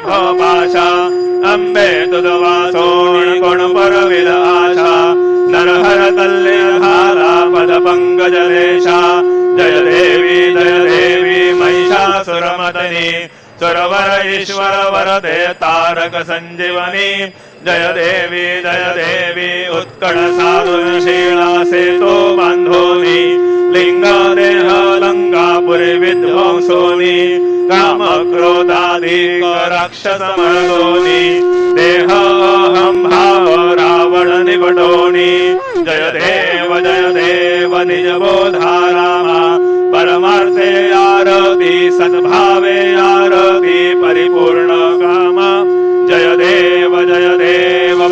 भवपाशा अंबे तुदवासोण गुण परविद आशा नरहर कल्याधारा पद पंकजलेशा जय देवी महिषासुरमदनी सुरवर ईश्वर वरदे तारक संजीवनी जय देवी उत्कट साधुनशीला सेतो बांधोनी लिंग देह लंकापुरी विध्वंसोनी काम क्रोधाधिक राक्षस मर्दोनी देह अहम भाव रावण निबटोनी जय देव निज बोधारामा परमार्थे आरती सद्भावे आरती परिपूर्ण कामा जय देव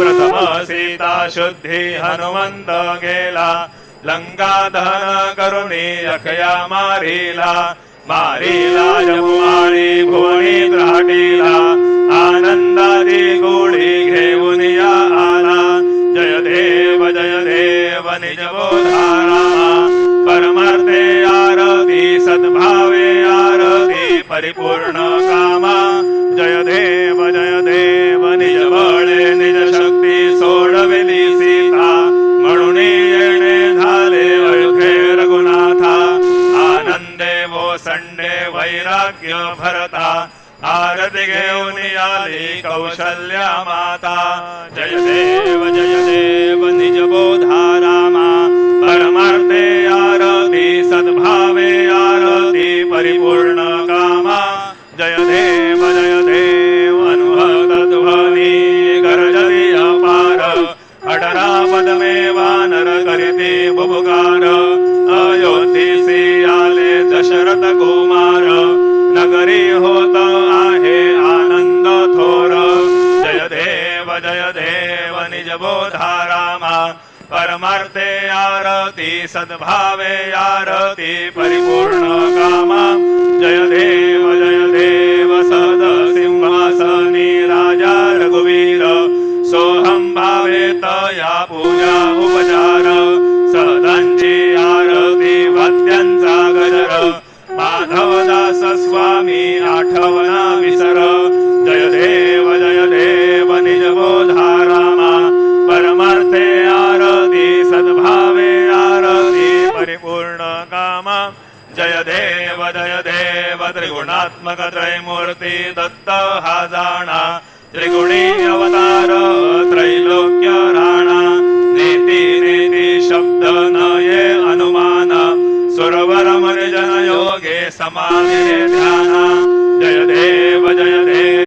प्रथम सीता शुद्धि हनुमंत गेला लंका दहन करुणी अखया मारीला जमुआणी भुवनी त्राटीला आनंदादी गोळी घेऊन या आला जय देव निज बोधारामा परमार्थे आरती सद्भावे आरती परिपूर्ण कामा जय देव निज बळे निज शक्ती सोडविली सीता म्हणून येणे झाले अळखे रघुनाथा आनंदे वो संडे वैराग्य भरता आरती घेऊन आली कौशल्या माता जय देव निज बोधारामा परमार्थे आरती सद्भावे आरती परिपूर्ण कामा जय देव अनुभव ध्वनी गर्जती अपार अडरा पदमे वानर करीती बुभुकार अयोध्येसी आले दशरथ कुमार नगरी होत आहे आनंद थोर जय देव निज बोधारामा परमार्थे आरती सद्भावे आरती परिपूर्ण कामा जय देव सद सिंहासनी राजा रघुवीर सोहम भावे तया पूजा उपचार सदांची आरती वाद्यांचा गजर माधवदास स्वामी आठवना विसर जय देव निज बोधारामा परमार्थे आरती सद्भावे आरती परिपूर्ण कामा जय देव त्रिगुणात्मक त्रयमूर्ती दत्त हा जाणा त्रिगुणी अवतार